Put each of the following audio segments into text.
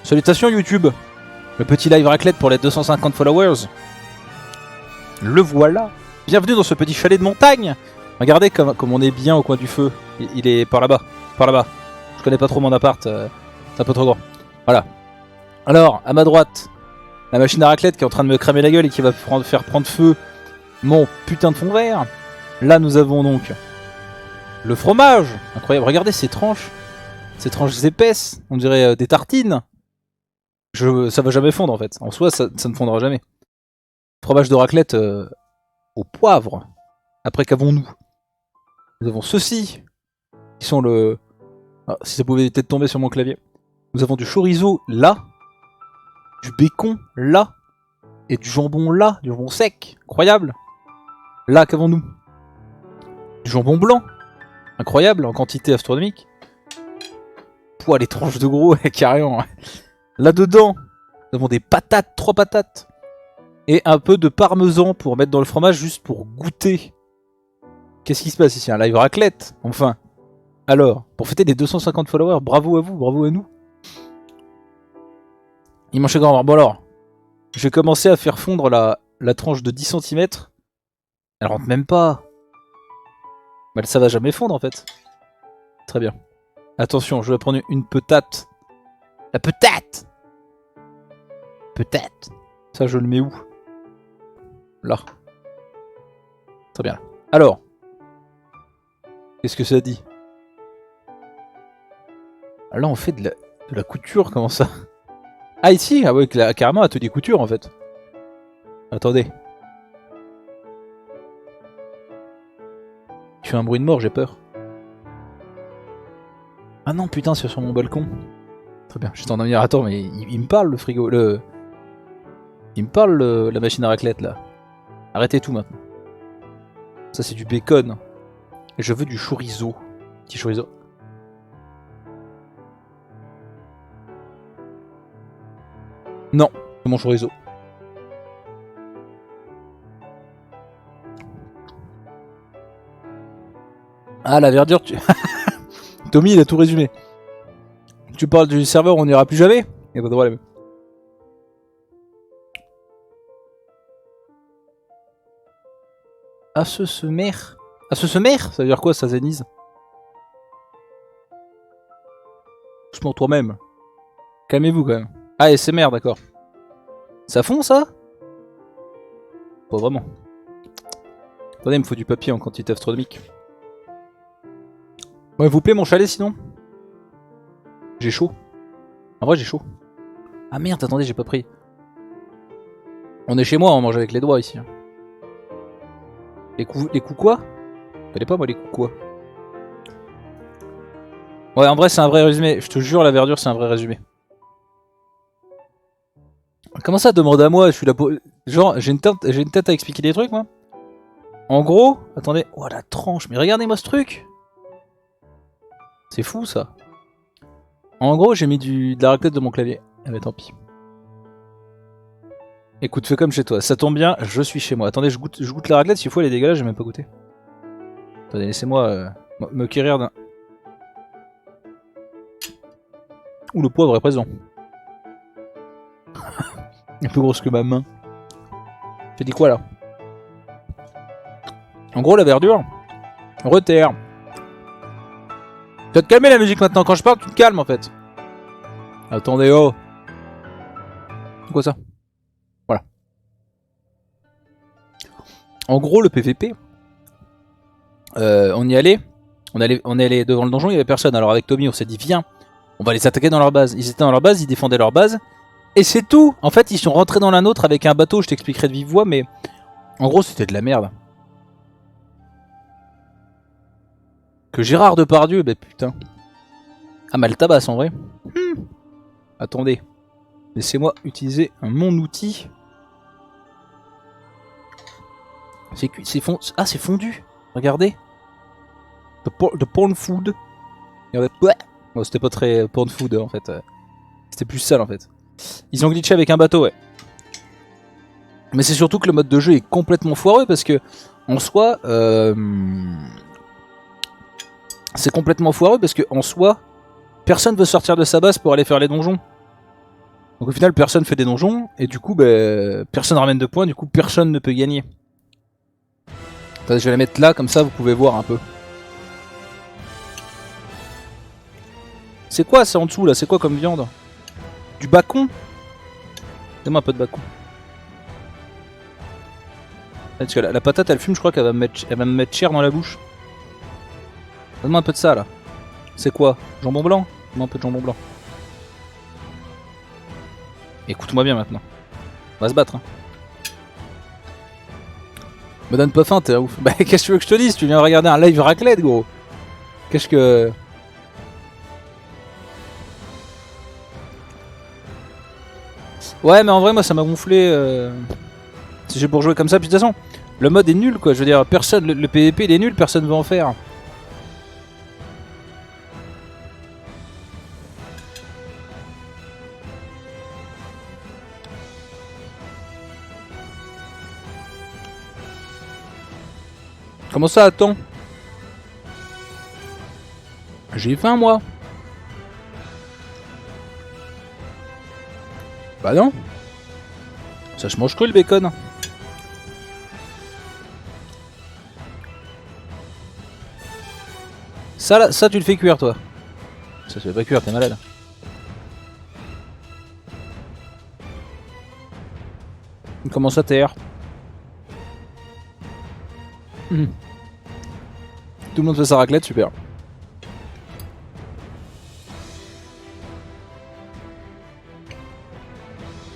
Salutations YouTube. Le petit live raclette pour les 250 followers. Le voilà. Bienvenue dans ce petit chalet de montagne. Regardez comme on est bien au coin du feu. Il est par là-bas. Par là-bas. Je connais pas trop mon appart. C'est un peu trop grand. Voilà. Alors, à ma droite, la machine à raclette qui est en train de me cramer la gueule et qui va faire prendre feu mon putain de fond vert. Là, nous avons donc le fromage. Incroyable. Regardez ces tranches. Ces tranches épaisses. On dirait des tartines. Ça va jamais fondre en fait. En soi, ça ne fondra jamais. Fromage de raclette au poivre. Après, qu'avons-nous? Nous avons ceux-ci qui sont le... Ah, si ça pouvait peut-être tomber sur mon clavier. Nous avons du chorizo là, du bacon là, et du jambon là, du jambon sec. Incroyable. Là, qu'avons-nous? Du jambon blanc. Incroyable, en quantité astronomique. Pouah, les tranches de gros, carrément. Là-dedans, nous avons des patates, 3 patates. Et un peu de parmesan pour mettre dans le fromage, juste pour goûter. Qu'est-ce qui se passe ici? Un live raclette, enfin. Alors, pour fêter les 250 followers, bravo à vous, bravo à nous. Il mange grand. Bon alors, je vais commencer à faire fondre la tranche de 10 cm. Elle rentre même pas. Bah, ça va jamais fondre en fait. Très bien. Attention, je vais prendre une patate. La patate! Peut-être. Ça, je le mets où? Là. Très bien. Alors. Qu'est-ce que ça dit? Là, on fait de la couture, comment ça? Ah, ici? Ah ouais, carrément atelier couture, en fait. Attendez. Tu fais un bruit de mort, j'ai peur. Ah non, putain, c'est sur mon balcon. Très bien, j'étais en train. Attends, mais il me parle, le frigo. Il me parle, la machine à raclette, là. Arrêtez tout, maintenant. Ça, c'est du bacon. Et je veux du chorizo. Petit chorizo. Non, c'est mon chorizo. Ah, la verdure, tu... Tommy, il a tout résumé. Tu parles du serveur, on n'ira plus jamais? Y'a pas de problème. À ce semer. À ce semer? Ça veut dire quoi, ça zénise? Doucement toi-même. Calmez-vous quand même. Ah, SMR, d'accord. Ça fond ça? Pas vraiment. Attendez, il me faut du papier en quantité astronomique. Bon, il vous plaît mon chalet sinon? J'ai chaud. En vrai, j'ai chaud. Ah merde, attendez, j'ai pas pris. On est chez moi, on mange avec les doigts ici. Les coups quoi? Je connais pas moi les coups quoi. Ouais, en vrai, c'est un vrai résumé. Je te jure, la verdure, c'est un vrai résumé. Comment ça, demande à moi? Je suis là pour... Genre, j'ai une tête à expliquer des trucs, moi. En gros, attendez. Oh, la tranche. Mais regardez-moi ce truc. C'est fou, ça. En gros, j'ai mis de la raclette de mon clavier. Eh ben, tant pis. Écoute, fais comme chez toi. Ça tombe bien, je suis chez moi. Attendez, je goûte la raclette. S'il faut, elle est dégueulasse, j'ai même pas goûté. Attendez, laissez-moi me quérir d'un... Ouh, le poivre est présent. Il est plus grosse que ma main. J'ai dit quoi, là? En gros, la verdure. Reterre. Tu vas te calmer la musique maintenant. Quand je parle, tu te calmes, en fait. Attendez, oh. C'est quoi ça? Voilà. En gros, le PVP, on y allait. On est allé devant le donjon, il n'y avait personne. Alors avec Tommy, on s'est dit, viens, on va les attaquer dans leur base. Ils étaient dans leur base, ils défendaient leur base. Et c'est tout. En fait, ils sont rentrés dans la nôtre avec un bateau. Je t'expliquerai de vive voix, mais en gros, c'était de la merde. Que Gérard Depardieu, bah putain. Ah, mal tabasse en vrai. Attendez. Laissez-moi utiliser mon outil. C'est fondu. Ah, c'est fondu. Regardez. The porn food. Regardez. Ouais. Bon, c'était pas très porn food en fait. C'était plus sale en fait. Ils ont glitché avec un bateau, ouais. Mais c'est surtout que le mode de jeu est complètement foireux parce que en soi, c'est complètement foireux parce que en soi, personne veut sortir de sa base pour aller faire les donjons. Donc au final, personne fait des donjons, et du coup, bah, personne ramène de points, du coup, personne ne peut gagner. Attendez, je vais la mettre là, comme ça, vous pouvez voir un peu. C'est quoi ça en dessous là? C'est quoi comme viande? Du bacon? Donne-moi un peu de bacon. Parce que la patate elle fume, je crois qu'elle va me mettre cher dans la bouche. Donne-moi un peu de ça là. C'est quoi? Jambon blanc? Donne-moi un peu de jambon blanc. Écoute-moi bien maintenant. On va se battre. Hein. Me donne pas faim, t'es un ouf. Bah qu'est-ce que tu veux que je te dise? Tu viens regarder un live raclette gros. Qu'est-ce que... Ouais mais en vrai moi ça m'a gonflé. Si j'ai pour jouer comme ça, puis de toute façon, le mode est nul quoi, je veux dire, personne, le PVP il est nul, personne veut en faire. Comment ça, attends? J'ai faim moi. Bah non. Ça je mange que le bacon. Ça tu le fais cuire toi. Ça se fait pas cuire, t'es malade. Comment ça TR? Tout le monde fait sa raclette, super.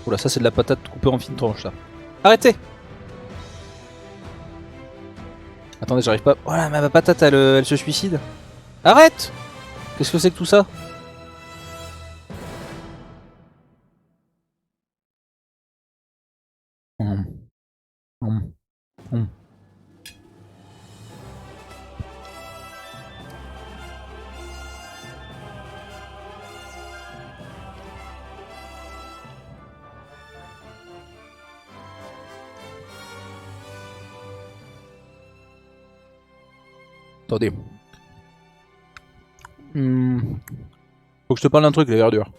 Oula, ça c'est de la patate coupée en fines tranches ça. Arrêtez! Attendez, j'arrive pas. Voilà, ma patate elle se suicide. Arrête! Qu'est-ce que c'est que tout ça? Hum, hum, hum. Attendez. Faut que je te parle d'un truc, les verdures.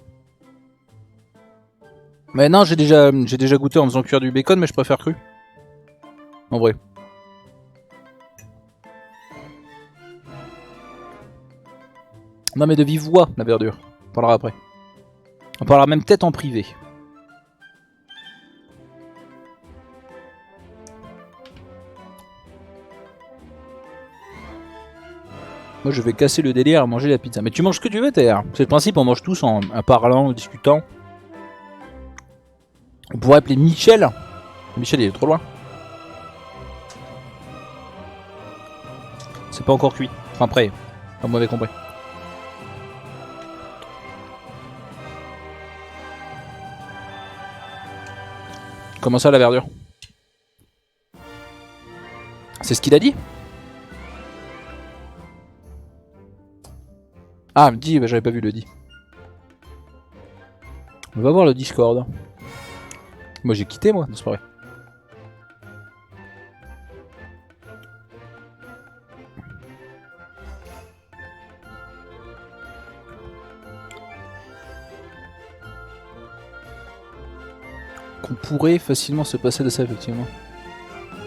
Mais non, j'ai déjà goûté en faisant cuire du bacon, mais je préfère cru. En vrai. Non mais de vive voix, la verdure. On parlera après. On parlera même peut-être en privé. Moi je vais casser le délire à manger la pizza. Mais tu manges ce que tu veux, TR. C'est le principe, on mange tous en parlant, en discutant. On pourrait appeler Michel. Michel il est trop loin. C'est pas encore cuit. Enfin prêt. Comme vous m'avez compris. Comment ça la verdure? C'est ce qu'il a dit? Ah, me dit, bah, j'avais pas vu le dit. On va voir le Discord. Moi j'ai quitté moi, c'est pas vrai. Qu'on pourrait facilement se passer de ça effectivement.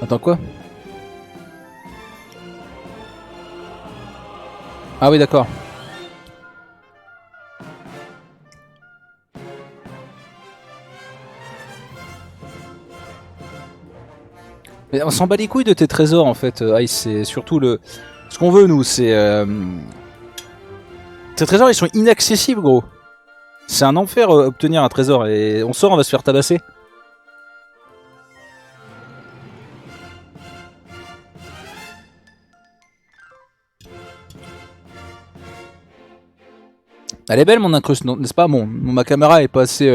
Attends quoi? Ah oui d'accord. Mais on s'en bat les couilles de tes trésors en fait, Ice, c'est surtout le... Ce qu'on veut nous, c'est... Tes trésors ils sont inaccessibles gros. C'est un enfer obtenir un trésor et on sort on va se faire tabasser. Elle est belle mon incruste, n'est-ce pas? Bon, ma caméra est pas assez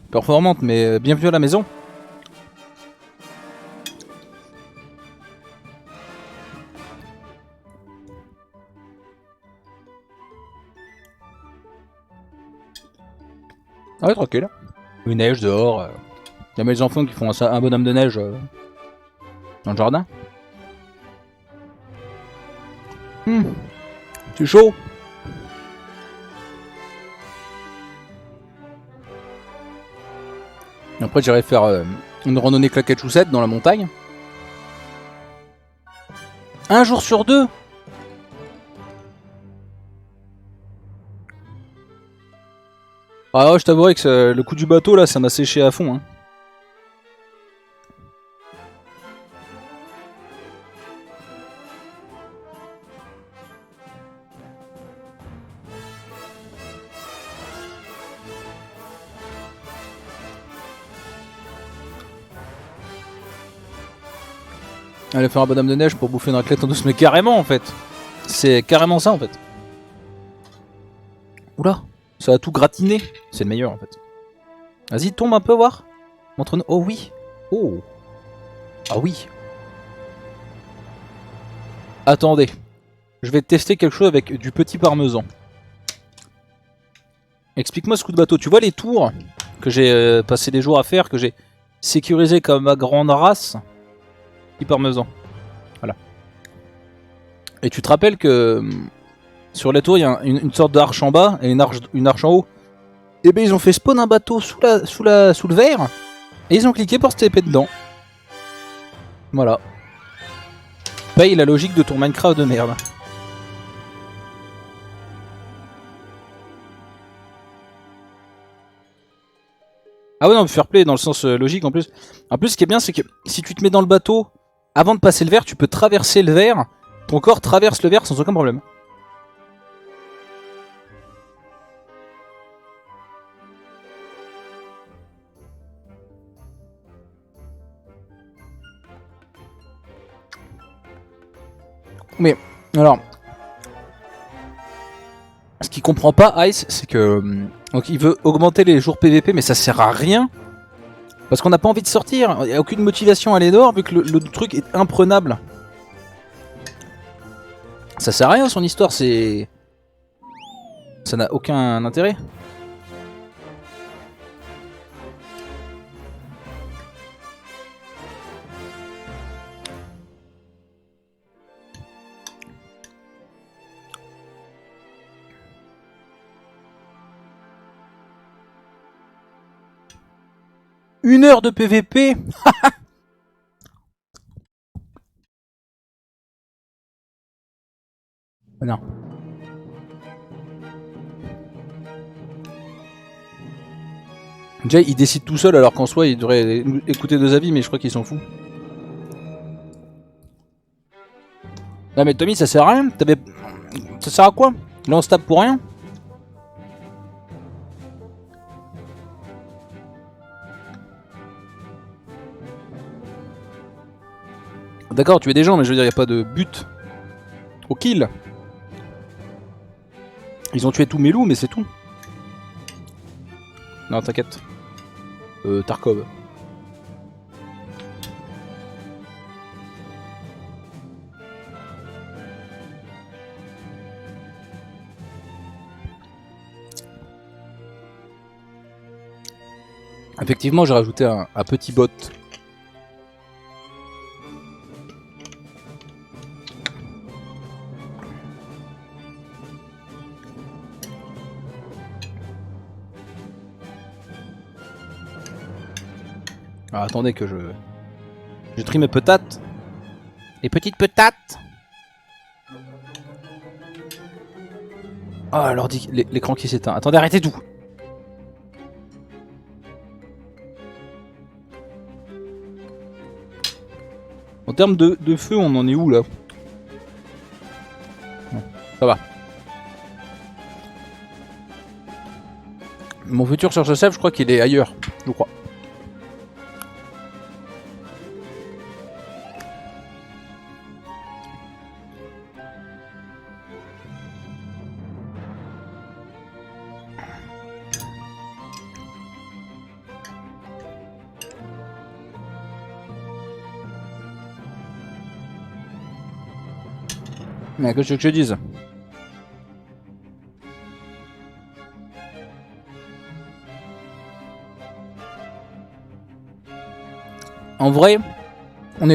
performante mais bienvenue à la maison. Ah ouais tranquille. Il neige dehors. Il y a mes enfants qui font un bonhomme de neige dans le jardin. C'est chaud. Après j'irai faire une randonnée claquette chaussette dans la montagne. Un jour sur deux. Ah ouais, je t'avouerai que le coup du bateau là, ça m'a séché à fond. Hein. Aller faire un bonhomme de neige pour bouffer une raclette en douce, mais carrément en fait. C'est carrément ça en fait. Oula, ça a tout gratiné. C'est le meilleur en fait. Vas-y, tombe un peu voir. Montre-nous. Oh oui. Oh. Ah oui. Attendez. Je vais tester quelque chose avec du petit parmesan. Explique-moi ce coup de bateau. Tu vois les tours que j'ai passé des jours à faire, que j'ai sécurisé comme ma grande race. Petit parmesan. Voilà. Et tu te rappelles que sur les tours, il y a une sorte d'arche en bas et une arche en haut. Et ben ils ont fait spawn un bateau sous le verre. Et ils ont cliqué pour se taper dedans. Voilà. Paye la logique de ton Minecraft de merde. Ah ouais non, fair play dans le sens logique en plus. En plus ce qui est bien c'est que si tu te mets dans le bateau, avant de passer le verre, tu peux traverser le verre. Ton corps traverse le verre sans aucun problème. Mais, alors... Ce qu'il comprend pas, Ice, c'est que... Donc il veut augmenter les jours PVP, mais ça sert à rien. Parce qu'on n'a pas envie de sortir. Il n'y a aucune motivation à aller dehors, vu que le truc est imprenable. Ça sert à rien son histoire, c'est... Ça n'a aucun intérêt. Une heure de PVP. Non. Jay il décide tout seul alors qu'en soi il devrait écouter deux avis mais je crois qu'il s'en fout. Non mais Tommy ça sert à rien. Ça sert à quoi? Là on se tape pour rien. D'accord tu es des gens mais je veux dire y a pas de but au kill. Ils ont tué tous mes loups mais c'est tout. Non t'inquiète. Tarkov. Effectivement j'ai rajouté un petit bot. Alors attendez que je trie mes patates. Les petites patates. Ah l'ordi, l'écran qui s'éteint. Attendez, arrêtez tout. En termes de feu, on en est où là? Non, ça va. Mon futur sur ce save, je crois qu'il est ailleurs. Je crois. Mais qu'est-ce que je te dise? En vrai, quand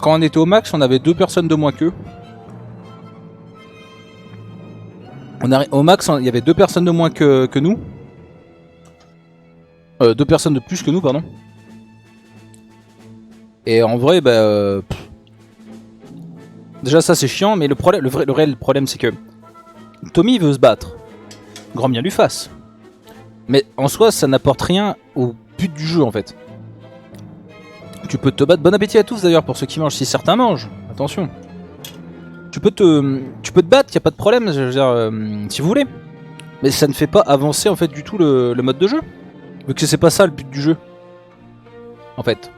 on était au max, on avait 2 personnes de moins qu'eux. Au max, il y avait 2 personnes de moins que nous. 2 personnes de plus que nous, pardon. Et en vrai, bah... déjà ça c'est chiant, mais le réel problème c'est que... Tommy veut se battre. Grand bien lui fasse. Mais en soi, ça n'apporte rien au but du jeu en fait. Tu peux te battre. Bon appétit à tous d'ailleurs pour ceux qui mangent. Si certains mangent, attention. Tu peux te battre, y a pas de problème. Je veux dire, si vous voulez. Mais ça ne fait pas avancer en fait du tout le mode de jeu. Vu que c'est pas ça le but du jeu. En fait.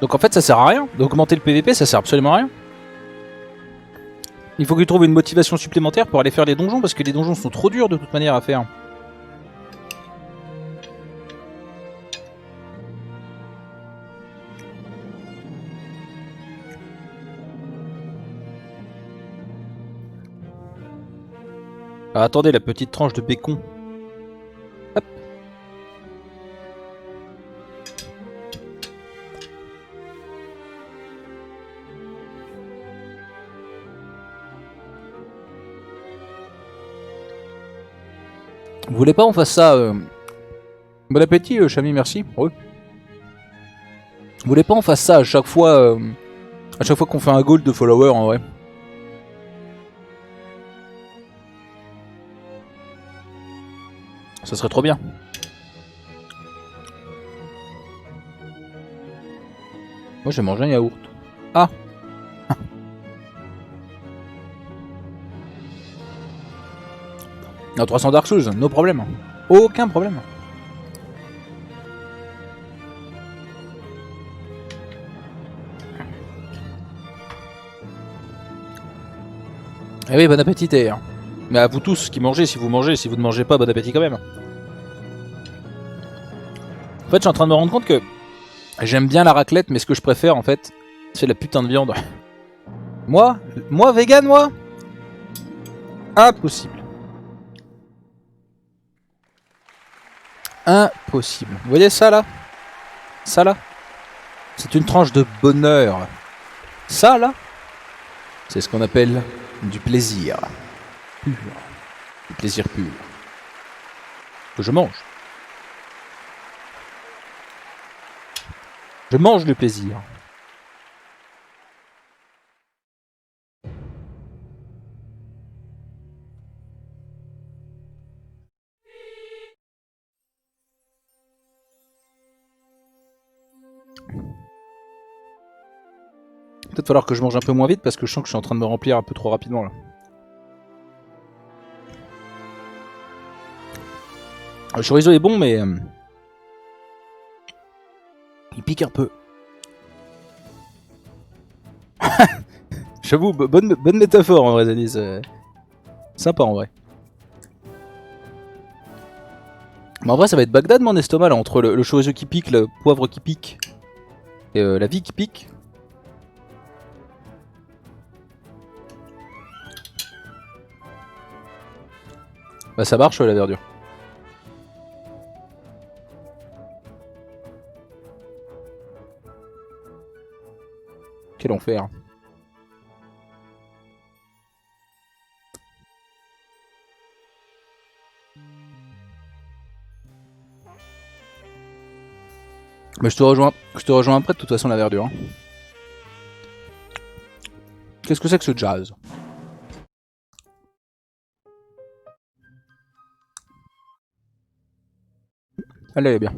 Donc en fait ça sert à rien. D'augmenter le PVP, ça sert absolument à rien. Il faut qu'il trouve une motivation supplémentaire pour aller faire les donjons, parce que les donjons sont trop durs de toute manière à faire. Ah, attendez, la petite tranche de bacon. Hop. Vous voulez pas on fasse ça Bon appétit, Chami, merci. Oui. Vous voulez pas on fasse ça à chaque fois qu'on fait un goal de follower en vrai? Ça serait trop bien. Moi j'ai mangé un yaourt. Ah. Ah, 300 Dark Souls, no problème. Aucun problème. Eh oui, bon appétit. Mais à vous tous qui mangez, si vous ne mangez pas, bon appétit quand même. En fait, je suis en train de me rendre compte que j'aime bien la raclette, mais ce que je préfère en fait, c'est la putain de viande. Moi vegan, moi impossible. Impossible. Vous voyez ça là? Ça là? C'est une tranche de bonheur. Ça là? C'est ce qu'on appelle du plaisir. Pur. Du plaisir pur. Que je mange. Je mange le plaisir. Peut-être falloir que je mange un peu moins vite parce que je sens que je suis en train de me remplir un peu trop rapidement là. Le chorizo est bon mais... il pique un peu. J'avoue, bonne métaphore en vrai, Denis. Sympa en vrai. Mais en vrai, ça va être Bagdad mon estomac là, entre le chorizo qui pique, le poivre qui pique et la vie qui pique. Bah ça marche la verdure. Quel enfer. Mais je te rejoins après de toute façon la verdure. Hein. Qu'est-ce que c'est que ce jazz? Elle est bien.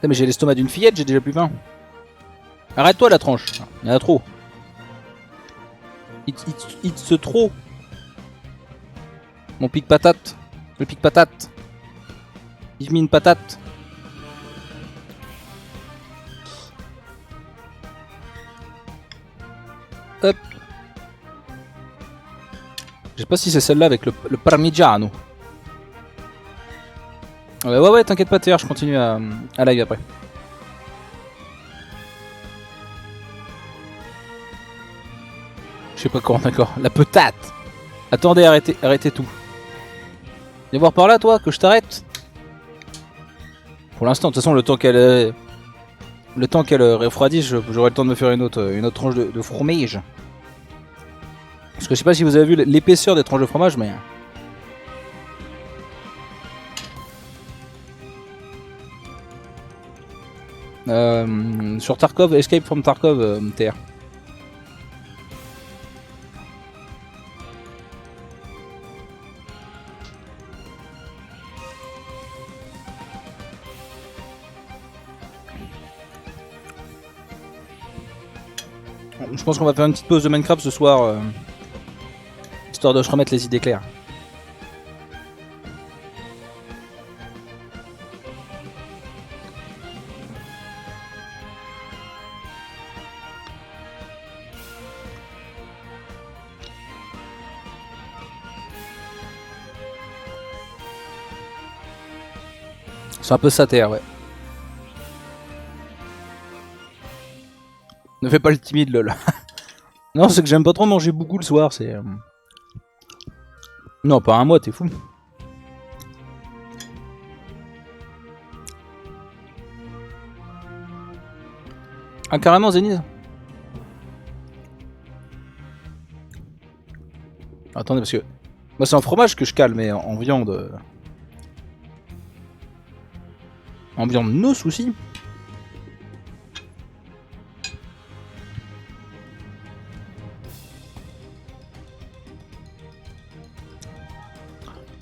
Mais j'ai l'estomac d'une fillette, j'ai déjà plus faim. Arrête-toi la tranche, il y en a trop. It's trop. Mon pic patate. Le pic patate. Give me une patate. Hop. Je sais pas si c'est celle-là avec le parmigiano. Ouais, t'inquiète pas TR, je continue à live après. Je sais pas comment, d'accord. La patate. Attendez, arrêtez tout. Viens voir par là, toi, que je t'arrête. Pour l'instant, de toute façon, le temps qu'elle Le temps qu'elle refroidisse, j'aurai le temps de me faire une autre tranche de fromage. Parce que je sais pas si vous avez vu l'épaisseur des tranches de fromage, mais... sur Tarkov, Escape from Tarkov, TR. Je pense qu'on va faire une petite pause de Minecraft ce soir, histoire de se remettre les idées claires. C'est un peu ça, TR, ouais. Ne fais pas le timide, lol. Non, c'est que j'aime pas trop manger beaucoup le soir, c'est... Non, pas un mois, t'es fou. Ah, carrément, Zénith. Attendez, parce que... Moi, c'est en fromage que je cale, mais en viande... En viande, nos soucis.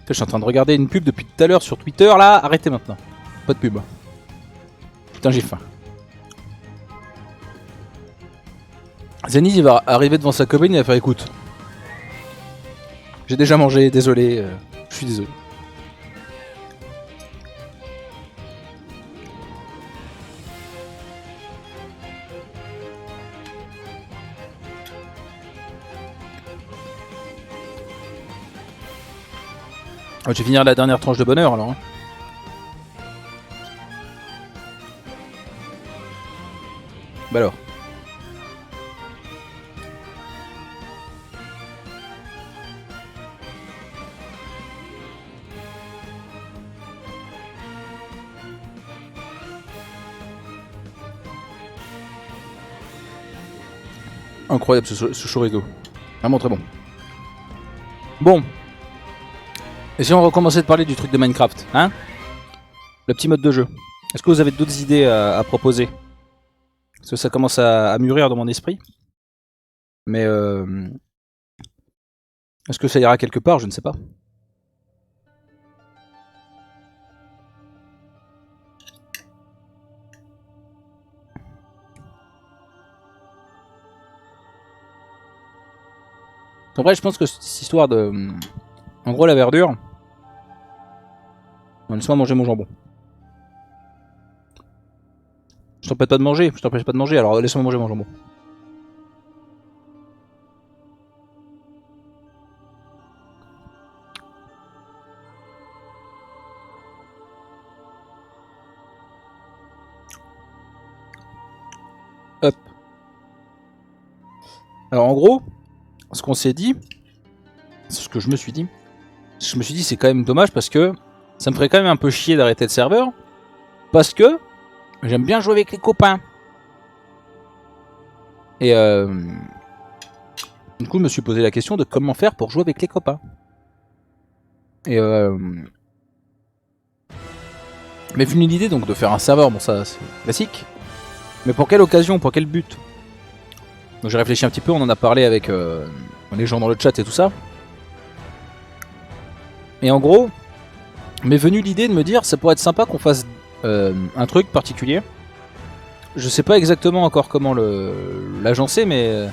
Je suis en train de regarder une pub depuis tout à l'heure sur Twitter, là, arrêtez maintenant. Pas de pub. Putain, j'ai faim. Zenith, il va arriver devant sa copine, il va faire écoute. J'ai déjà mangé, désolé, je suis désolé. Oh, je vais finir la dernière tranche de bonheur alors. Hein. Bah alors. Incroyable ce chorizo. Vraiment très bon. Bon. Et si on recommençait de parler du truc de Minecraft, hein? Le petit mode de jeu. Est-ce que vous avez d'autres idées à proposer? Parce que ça commence à mûrir dans mon esprit. Mais est-ce que ça ira quelque part? Je ne sais pas. En vrai, je pense que cette histoire de... En gros, la verdure... Laisse-moi manger mon jambon. Je t'empêche pas de manger, alors laisse-moi manger mon jambon. Hop. Alors en gros, ce qu'on s'est dit, c'est ce que je me suis dit, c'est quand même dommage parce que ça me ferait quand même un peu chier d'arrêter le serveur, parce que j'aime bien jouer avec les copains. Et du coup, je me suis posé la question de comment faire pour jouer avec les copains. Et m'est venue l'idée donc de faire un serveur, bon ça c'est classique. Mais pour quelle occasion, pour quel but? Donc j'ai réfléchi un petit peu, on en a parlé avec les gens dans le chat et tout ça. Et en gros, m'est venue l'idée de me dire ça pourrait être sympa qu'on fasse un truc particulier. Je sais pas exactement encore comment l'agencer, mais...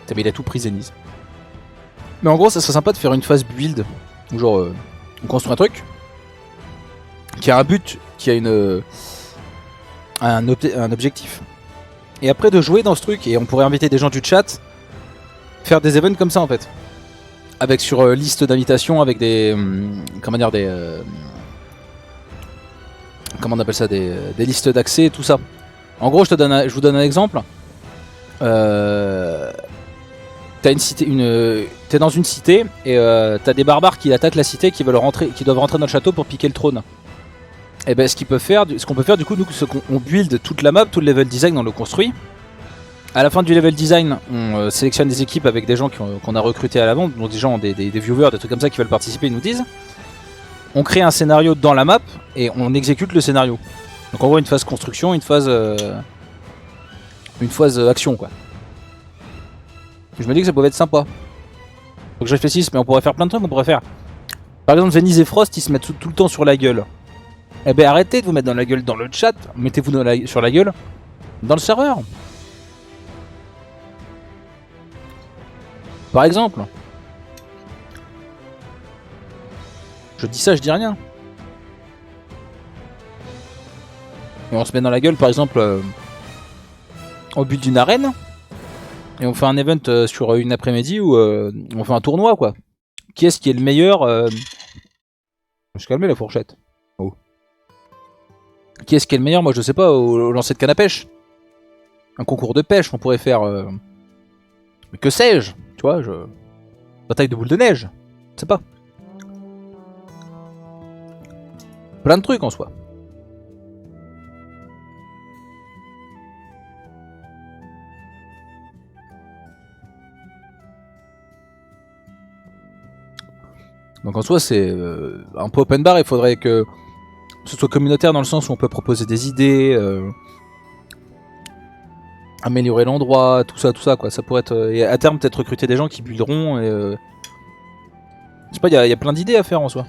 Putain, mais il a tout pris Zenith. Mais en gros, ça serait sympa de faire une phase build, où genre, on construit un truc, qui a un but, qui a un objectif. Et après de jouer dans ce truc, et on pourrait inviter des gens du chat, faire des events comme ça en fait. Avec sur liste d'invitations, avec des... comment dire, des... comment on appelle ça, des listes d'accès et tout ça. En gros, je vous donne un exemple. T'as une cité, t'es dans une cité et t'as des barbares qui attaquent la cité, qui doivent rentrer dans le château pour piquer le trône. Et ben ce qu'on peut faire du coup, nous, c'est qu'on build toute la map, tout le level design, on le construit. À la fin du level design, on sélectionne des équipes avec des gens qu'on a recrutés à l'avant, donc des gens, des viewers, des trucs comme ça qui veulent participer, ils nous disent. On crée un scénario dans la map et on exécute le scénario. Donc en gros une phase construction, une phase action quoi. Je me dis que ça pouvait être sympa. Faut que je réfléchisse, mais on pourrait faire plein de trucs, on pourrait faire. Par exemple Venise et Frost ils se mettent tout le temps sur la gueule. Eh ben arrêtez de vous mettre dans la gueule dans le chat, mettez-vous sur la gueule dans le serveur. Par exemple. Je dis ça, je dis rien. Et on se met dans la gueule par exemple au but d'une arène. Et on fait un event sur une après-midi où on fait un tournoi quoi. Qui est-ce qui est le meilleur Je vais se calmer la fourchette. Oh. Qui est-ce qui est le meilleur? Moi je sais pas, au lancer de canne à pêche. Un concours de pêche on pourrait faire. Mais que sais-je? Tu vois, bataille de boules de neige. Je sais pas. Plein de trucs en soi. Donc en soi c'est un peu open bar, il faudrait que ce soit communautaire dans le sens où on peut proposer des idées, améliorer l'endroit, tout ça quoi. Ça pourrait être, et à terme peut-être recruter des gens qui builderont et je sais pas, il y a plein d'idées à faire en soi.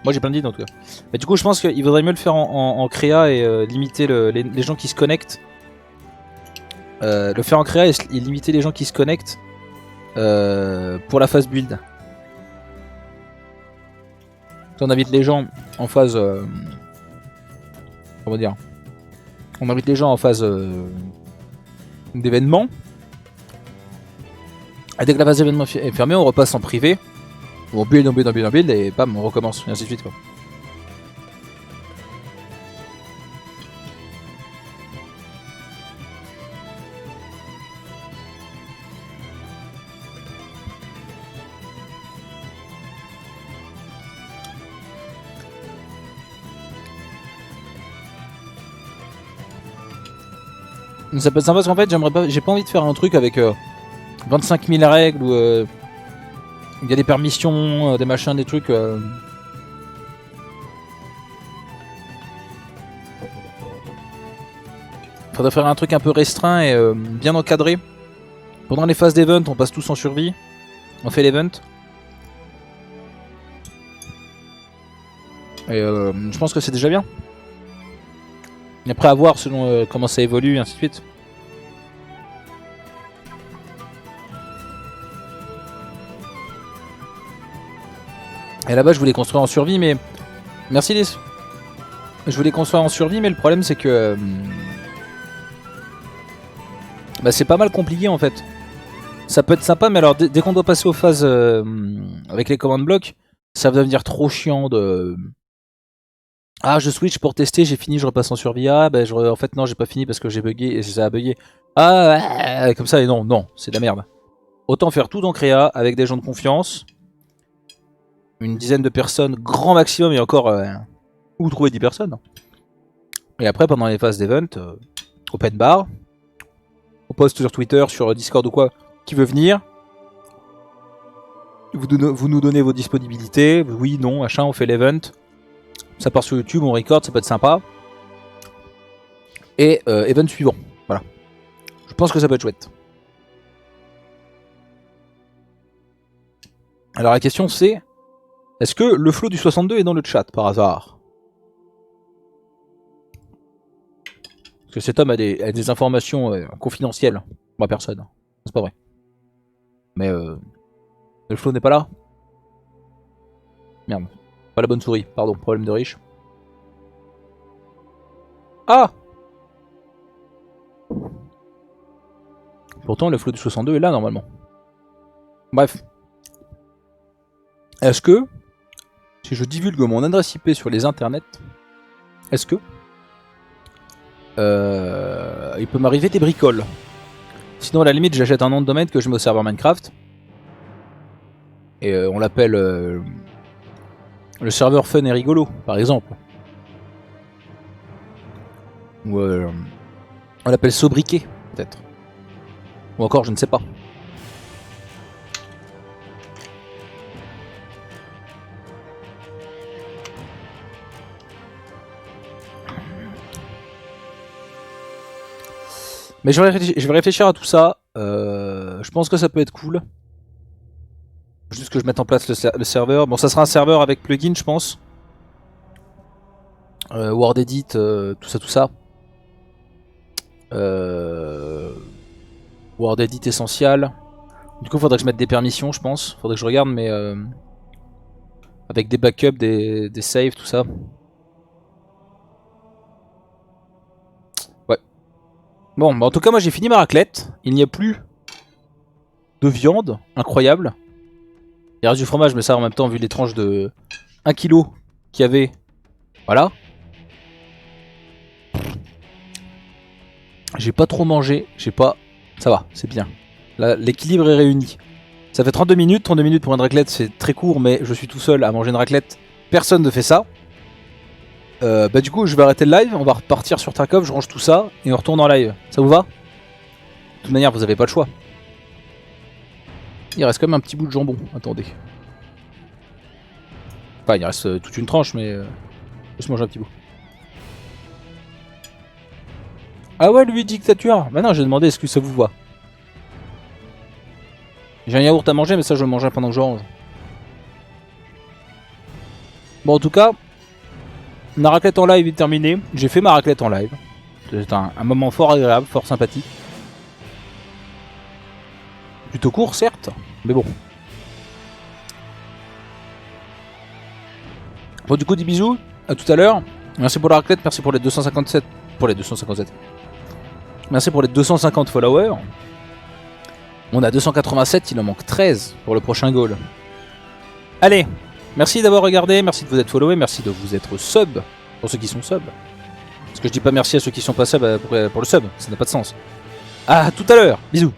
Moi j'ai plein d'idées en tout cas. Mais du coup je pense qu'il vaudrait mieux le faire en créa et limiter les gens qui se connectent. Le faire en créa et limiter les gens qui se connectent pour la phase build. On invite les gens en phase... comment dire? On invite les gens en phase d'événement. Et dès que la phase d'événement est fermée, on repasse en privé. On build et bam, on recommence, et ainsi de suite quoi. Ça peut être sympa parce qu'en fait j'ai pas envie de faire un truc avec 25 000 règles où il y a des permissions, des machins, des trucs. Faudrait faire un truc un peu restreint et bien encadré. Pendant les phases d'event, on passe tous en survie. On fait l'event. Et je pense que c'est déjà bien. Et après à voir selon comment ça évolue et ainsi de suite. Et là-bas je voulais construire en survie mais... Merci Lys. Je voulais construire en survie mais le problème c'est que... bah c'est pas mal compliqué en fait. Ça peut être sympa mais alors dès qu'on doit passer aux phases avec les commandes blocs, ça va devenir trop chiant de... Ah je switch pour tester, j'ai fini, je repasse en survie. Ah bah en fait non j'ai pas fini parce que j'ai bugué et ça a bugué. Ah comme ça et non, c'est de la merde. Autant faire tout dans créa avec des gens de confiance. Une dizaine de personnes, grand maximum et encore où trouver 10 personnes. Et après pendant les phases d'event, open bar. On poste sur Twitter, sur Discord ou quoi, qui veut venir. Vous nous donnez vos disponibilités, oui, non, machin, on fait l'event. Ça part sur YouTube, on record, ça peut être sympa. Et event suivant, voilà. Je pense que ça peut être chouette. Alors la question c'est, est-ce que le flow du 62 est dans le chat par hasard? Parce que cet homme a des informations confidentielles. Moi personne, c'est pas vrai. Mais le flow n'est pas là. Merde. Pas la bonne souris, pardon, problème de riche. Ah! Pourtant le flow du 62 est là normalement. Bref. Est-ce que, si je divulgue mon adresse IP sur les internets, est-ce que il peut m'arriver des bricoles? Sinon à la limite j'achète un nom de domaine que je mets au serveur Minecraft. Et on l'appelle le serveur fun et rigolo, par exemple. Ou on l'appelle sobriquet, peut-être. Ou encore, je ne sais pas. Mais je vais réfléchir à tout ça. Je pense que ça peut être cool. Juste que je mette en place le serveur. Bon, ça sera un serveur avec plugin, je pense. Word Edit, tout ça, tout ça. Word Edit essentiel. Du coup, faudrait que je mette des permissions, je pense. Faudrait que je regarde, mais avec des backups, des saves, tout ça. Ouais. Bon, bah en tout cas, moi j'ai fini ma raclette. Il n'y a plus de viande, incroyable. Il reste du fromage, mais ça en même temps, vu les tranches de 1 kg qu'il y avait. Voilà. J'ai pas trop mangé, j'ai pas. Ça va, c'est bien. L'équilibre est réuni. Ça fait 32 minutes. 32 minutes pour une raclette, c'est très court, mais je suis tout seul à manger une raclette. Personne ne fait ça. Bah du coup, je vais arrêter le live. On va repartir sur Tarkov. Je range tout ça et on retourne en live. Ça vous va? De toute manière, vous avez pas le choix. Il reste quand même un petit bout de jambon. Attendez. Enfin, il reste toute une tranche, mais je vais manger un petit bout. Ah ouais, lui, dictature. Bah non, j'ai demandé est-ce que ça vous va. J'ai un yaourt à manger, mais ça, je vais le manger pendant que je range. Bon, en tout cas, ma raclette en live est terminée. J'ai fait ma raclette en live. C'est un moment fort agréable, fort sympathique. Plutôt court, certes, mais bon. Bon, du coup, des bisous. À tout à l'heure. Merci pour la raclette, merci pour les 257. Pour les 257. Merci pour les 250 followers. On a 287, il en manque 13 pour le prochain goal. Allez, merci d'avoir regardé, merci de vous être followé, merci de vous être sub pour ceux qui sont sub. Parce que je dis pas merci à ceux qui sont pas sub pour le sub, ça n'a pas de sens. À tout à l'heure, bisous.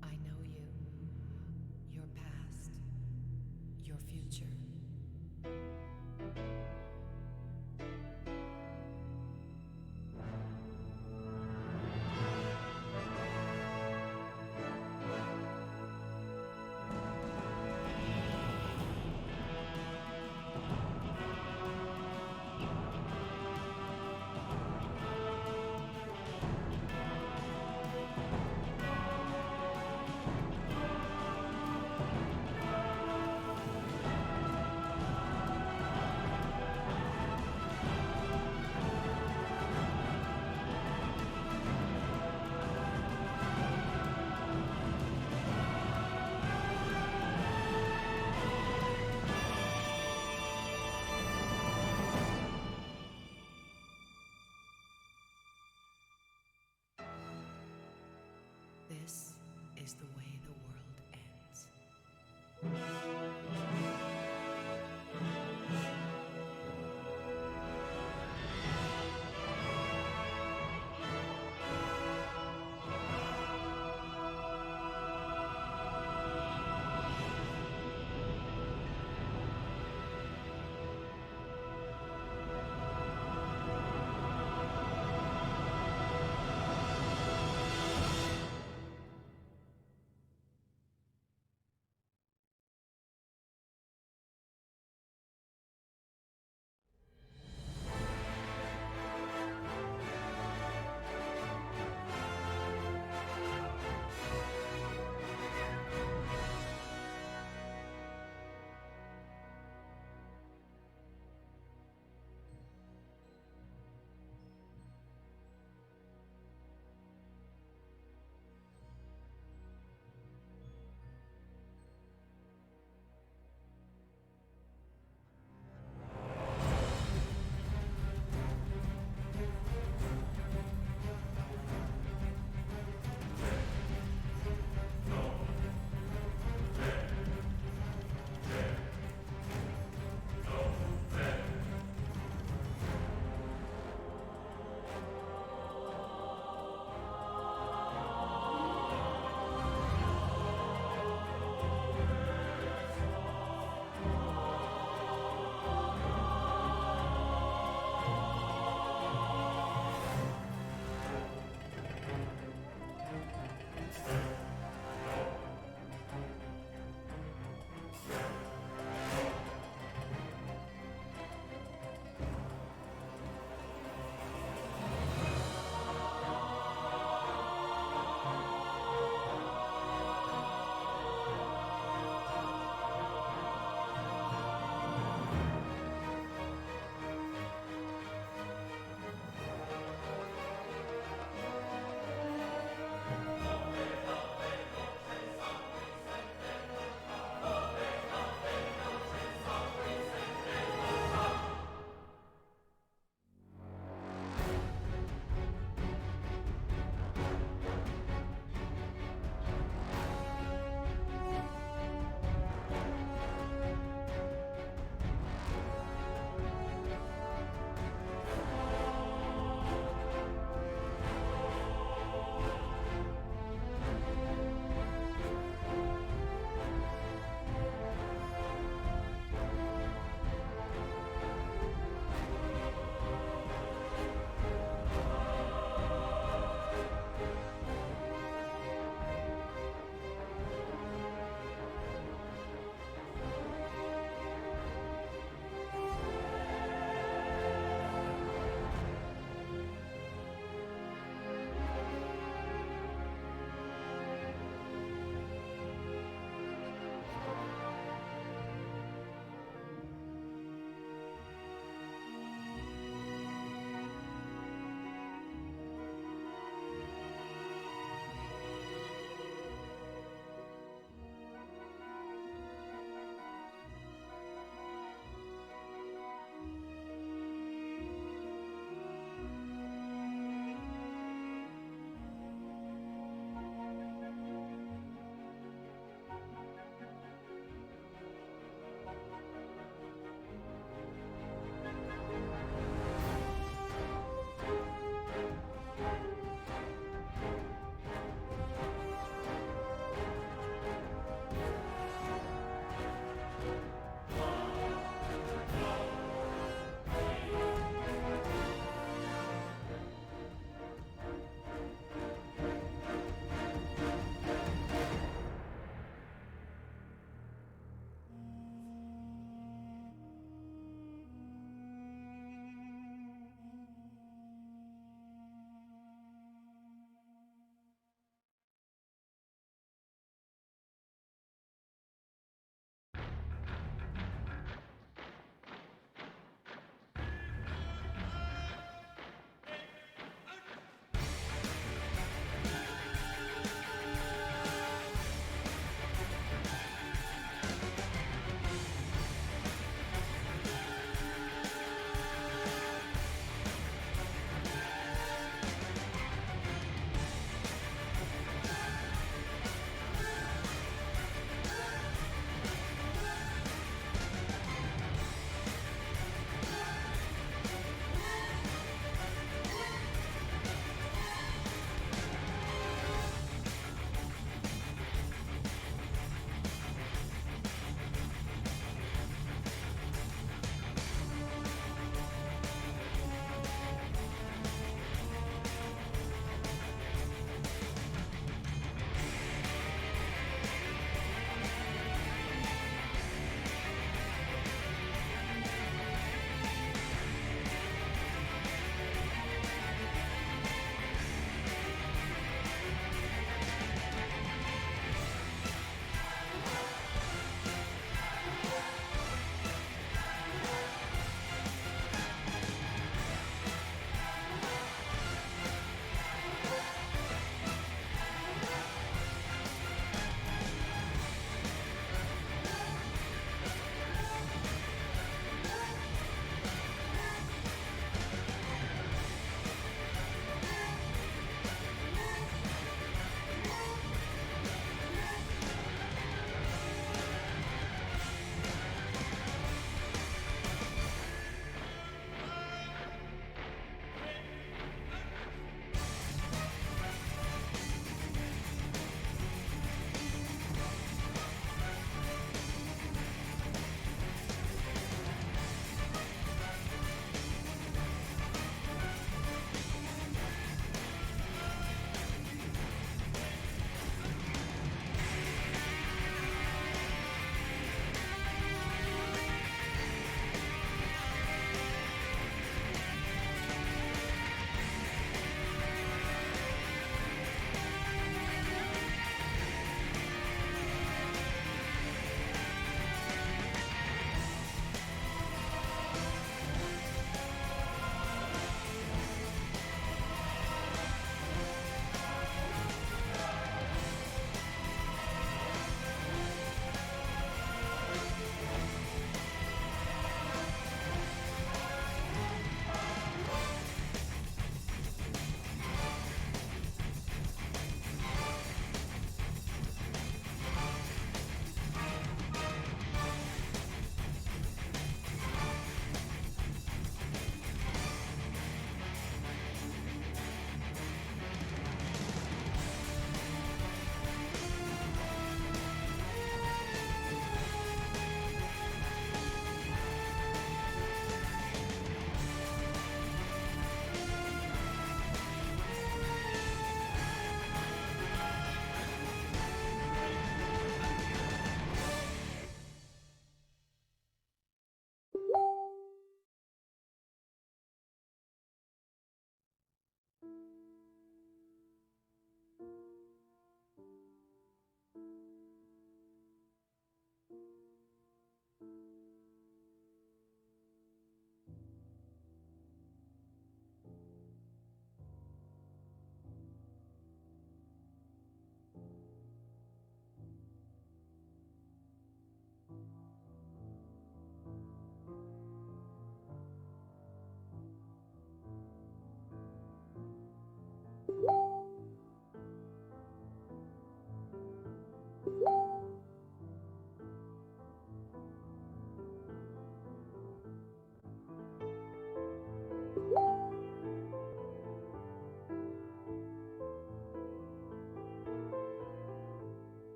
I know you, your past, your future. This is the way the world ends.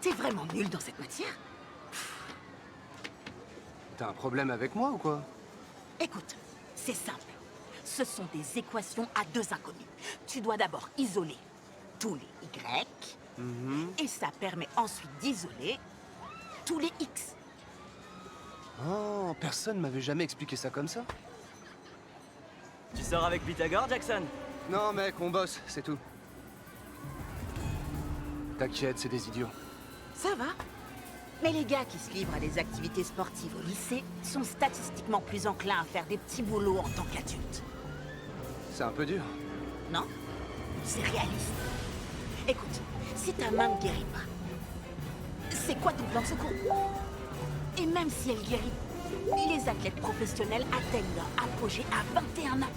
T'es vraiment nul dans cette matière? T'as un problème avec moi ou quoi? Écoute, c'est simple. Ce sont des équations à deux inconnus. Tu dois d'abord isoler tous les Y, et ça permet ensuite d'isoler tous les X. Oh, personne m'avait jamais expliqué ça comme ça. Tu sors avec Pythagore, Jackson? Non mec, on bosse, c'est tout. T'inquiète, c'est des idiots. Ça va. Mais les gars qui se livrent à des activités sportives au lycée sont statistiquement plus enclins à faire des petits boulots en tant qu'adultes. C'est un peu dur. Non? C'est réaliste. Écoute, si ta main ne guérit pas, c'est quoi ton plan de secours? Et même si elle guérit, les athlètes professionnels atteignent leur apogée à 21 ans.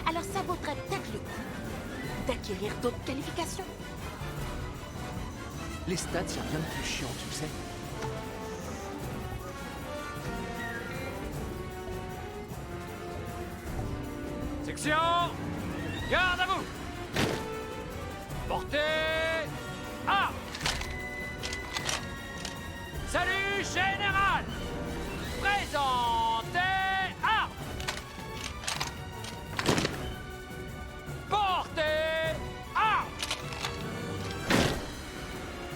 Alors ça vaudrait peut-être le coup d'acquérir d'autres qualifications. Les stats, c'est rien de plus chiant, tu le sais. Section, garde à vous. Portez A. Salut, général.